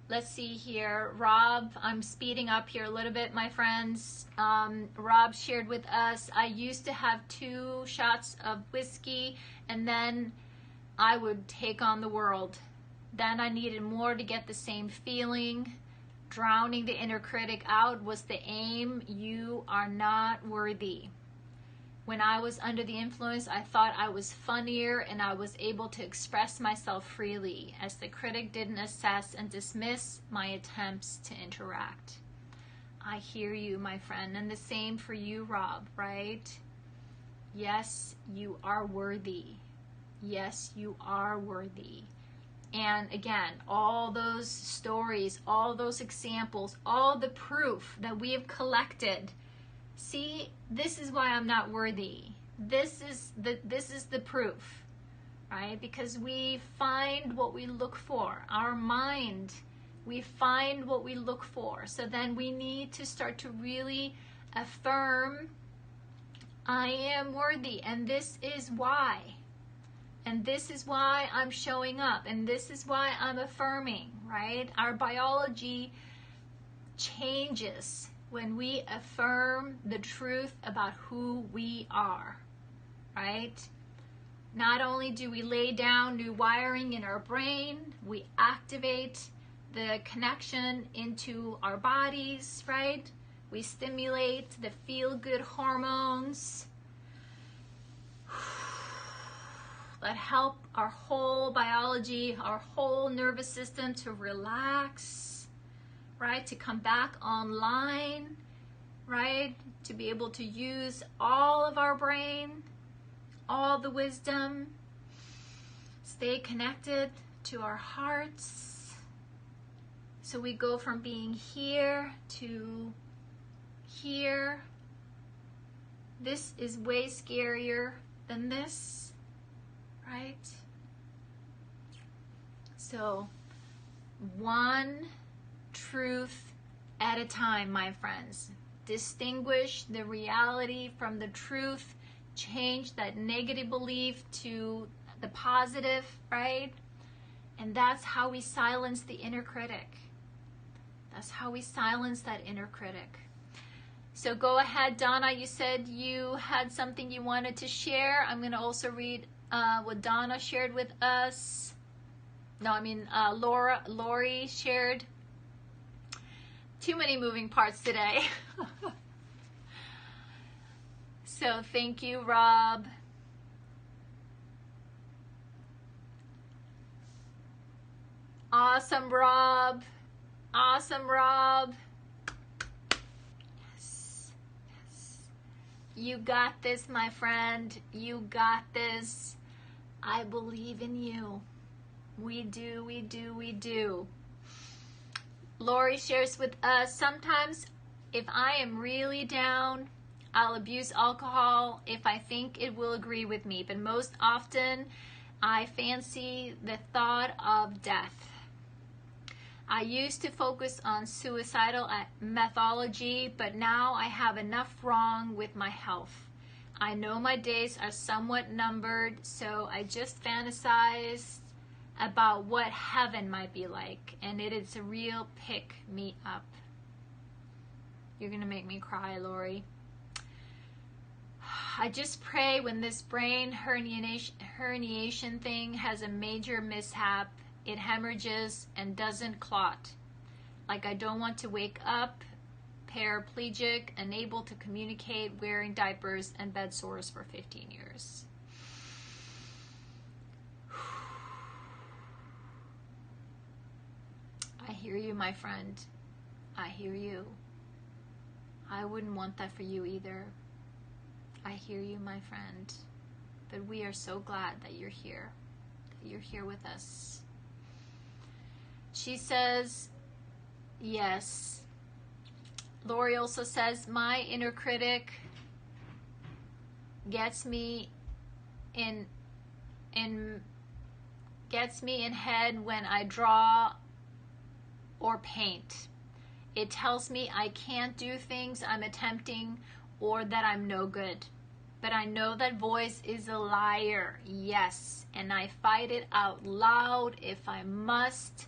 Let's see here. Rob, I'm speeding up here a little bit, my friends. Rob shared with us, I used to have 2 shots of whiskey and then I would take on the world. Then I needed more to get the same feeling. Drowning the inner critic out was the aim. You are not worthy. When I was under the influence, I thought I was funnier and I was able to express myself freely, as the critic didn't assess and dismiss my attempts to interact. I hear you, my friend, and the same for you, Rob, right? Yes, you are worthy. Yes, you are worthy. And again, all those stories, all those examples, all the proof that we have collected. See, this is why I'm not worthy. This is the proof, right? Because we find what we look for. Our mind, we find what we look for. So then we need to start to really affirm, I am worthy, and this is why. And this is why I'm showing up, and this is why I'm affirming, right? Our biology changes when we affirm the truth about who we are, right? Not only do we lay down new wiring in our brain, we activate the connection into our bodies, right? We stimulate the feel-good hormones. that help our whole biology, our whole nervous system to relax, right? To come back online, right? To be able to use all of our brain, all the wisdom, stay connected to our hearts. So we go from being here to here. This is way scarier than this, right? So one truth at a time, my friends. Distinguish the reality from the truth. Change that negative belief to the positive, right? And that's how we silence the inner critic. That's how we silence that inner critic. So go ahead, Donna. You said you had something you wanted to share. I'm going to also read what Donna shared with us. No, I mean Lori shared. Too many moving parts today. So thank you, Rob. Awesome, Rob. Awesome, Rob. Yes. Yes. You got this, my friend. You got this. I believe in you. We do, we do, we do. Lori shares with us, sometimes if I am really down, I'll abuse alcohol if I think it will agree with me. But most often, I fancy the thought of death. I used to focus on suicidal methodology, but now I have enough wrong with my health. I know my days are somewhat numbered, so I just fantasize about what heaven might be like, and it is a real pick me up. You're gonna make me cry, Lori. I just pray when this brain herniation thing has a major mishap, it hemorrhages and doesn't clot. Like I don't want to wake up paraplegic, unable to communicate, wearing diapers and bed sores for 15 years. I hear you, my friend. I hear you. I wouldn't want that for you either. I hear you, my friend. But we are so glad that you're here. That you're here with us. She says, yes. Lori also says, my inner critic gets me in head when I draw or paint. It tells me I can't do things I'm attempting or that I'm no good. But I know that voice is a liar, yes, and I fight it out loud if I must.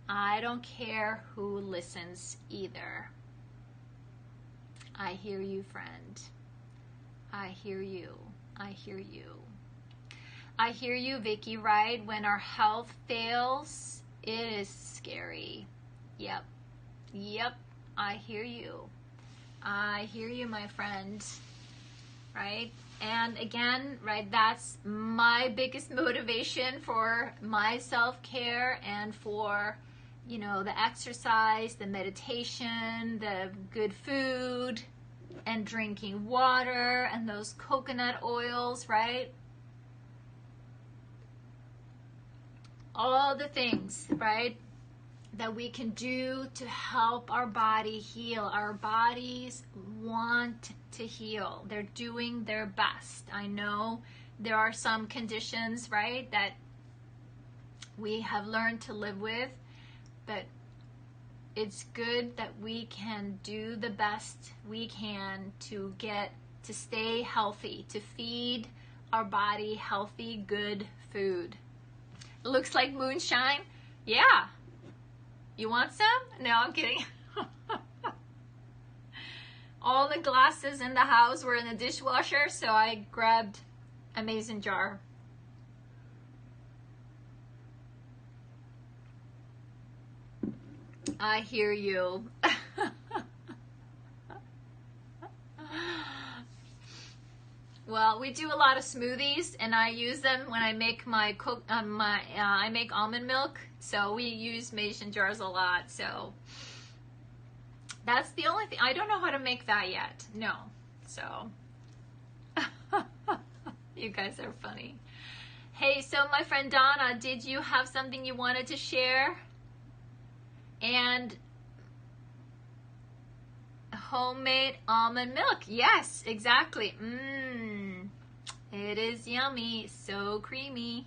I don't care who listens either. I hear you, friend. I hear you. I hear you. I hear you, Vicky, right? When our health fails, it is scary. Yep. Yep. I hear you. I hear you, my friend. Right? And again, right, that's my biggest motivation for my self-care and for, you know, the exercise, the meditation, the good food, and drinking water, and those coconut oils, right? All the things, right, that we can do to help our body heal. Our bodies want to heal. They're doing their best. I know there are some conditions, right, that we have learned to live with, but it's good that we can do the best we can to stay healthy, to feed our body healthy, good food. It looks like moonshine. Yeah. You want some? No, I'm kidding. All the glasses in the house were in the dishwasher, so I grabbed a mason jar. I hear you. Well, we do a lot of smoothies, and I use them when I make my I make almond milk. So we use mason jars a lot. So that's the only thing. I don't know how to make that yet. No. So you guys are funny. Hey, so my friend Donna, did you have something you wanted to share? And homemade almond milk. Yes, exactly. It is yummy. So creamy.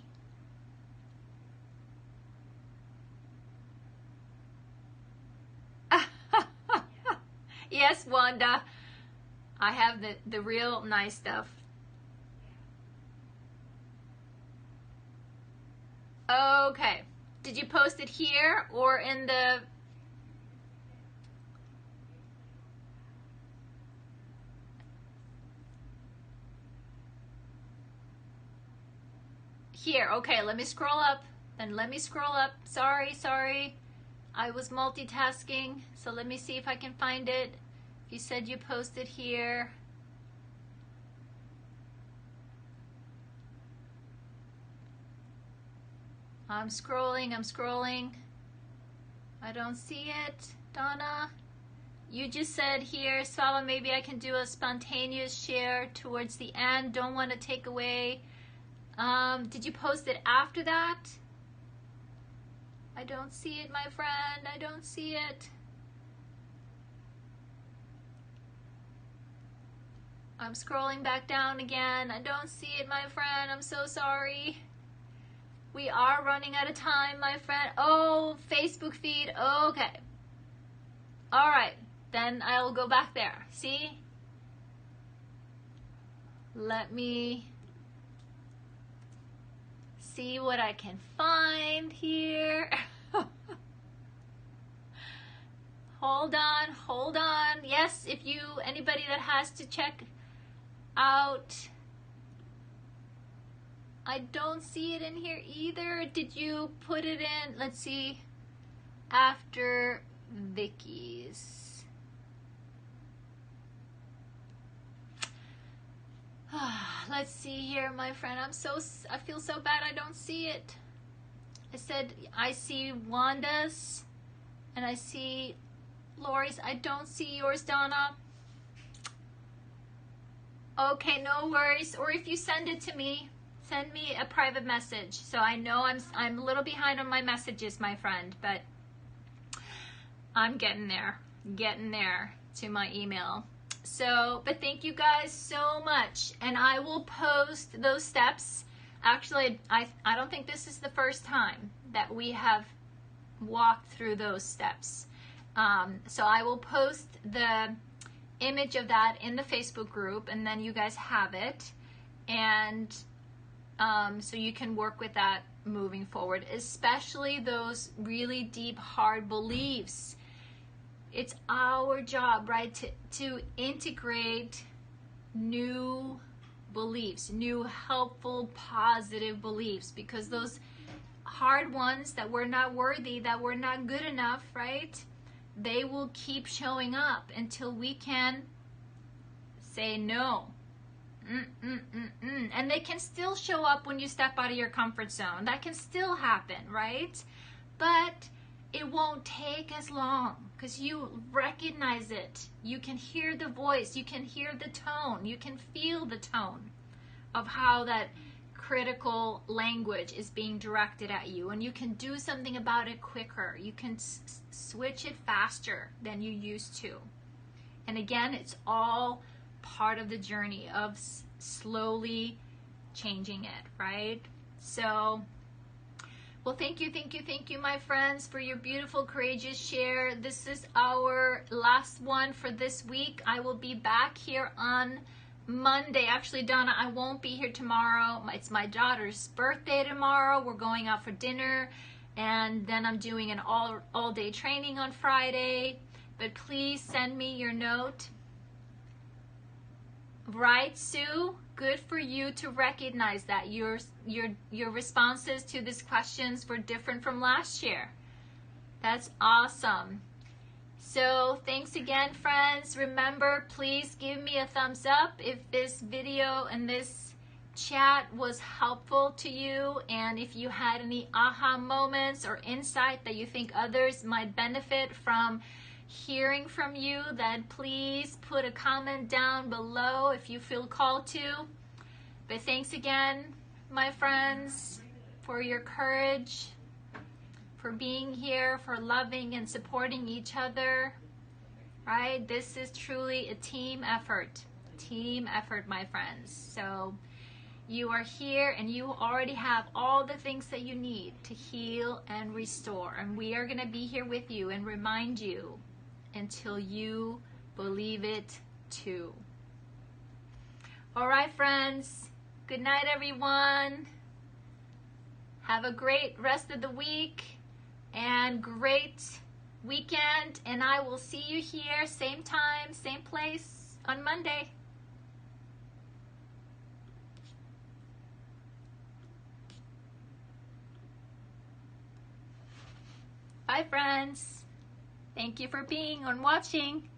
Yes, Wanda. I have the real nice stuff. Okay. Did you post it here or in the... Here. Okay, let me scroll up. Then let me scroll up. Sorry. I was multitasking. So let me see if I can find it. You said you posted here. I'm scrolling. I don't see it. Donna, you just said here, Sala, maybe I can do a spontaneous share towards the end. Don't want to take away. Did you post it after that? I don't see it, my friend. I don't see it. I'm scrolling back down again. I don't see it, my friend. I'm so sorry. We are running out of time, my friend. Oh, Facebook feed. Okay. All right. Then I'll go back there. See? Let me see what I can find here. Hold on. Yes, if anybody that has to check out, I don't see it in here either. Did you put it in? Let's see. After Vicky's. Let's see here, my friend. I feel so bad I don't see it. I said I see Wanda's and I see Lori's. I don't see yours, Donna. Okay, no worries. Or if you send it to me, send me a private message. So I know I'm a little behind on my messages, my friend, but I'm getting there to my email. So, but thank you guys so much. And I will post those steps. Actually, I don't think this is the first time that we have walked through those steps. So I will post the image of that in the Facebook group, and then you guys have it. And so you can work with that moving forward, especially those really deep, hard beliefs. It's our job, right, to integrate new beliefs, new helpful, positive beliefs, because those hard ones that we're not worthy, that we're not good enough, right, they will keep showing up until we can say no. And they can still show up when you step out of your comfort zone. That can still happen, right? But it won't take as long because you recognize it. You can hear the voice. You can hear the tone. You can feel the tone of how that critical language is being directed at you. And you can do something about it quicker. You can switch it faster than you used to. And again, it's all part of the journey of slowly changing it, right? So, well, thank you, my friends, for your beautiful, courageous share. This is our last one for this week. I will be back here on Monday. Actually, Donna, I won't be here tomorrow. It's my daughter's birthday tomorrow. We're going out for dinner, and then I'm doing an all-day training on Friday. But please send me your note. Right, Sue? Good for you to recognize that your responses to these questions were different from last year. That's awesome. So thanks again, friends. Remember, please give me a thumbs up if this video and this chat was helpful to you, and if you had any aha moments or insight that you think others might benefit from hearing from you, then please put a comment down below if you feel called to. But thanks again, my friends, for your courage, for being here, for loving and supporting each other, right? This is truly a team effort, my friends. So you are here and you already have all the things that you need to heal and restore. And we are going to be here with you and remind you until you believe it too. All right, friends. Good night, everyone. Have a great rest of the week and great weekend. And I will see you here, same time, same place on Monday. Bye, friends. Thank you for being and watching.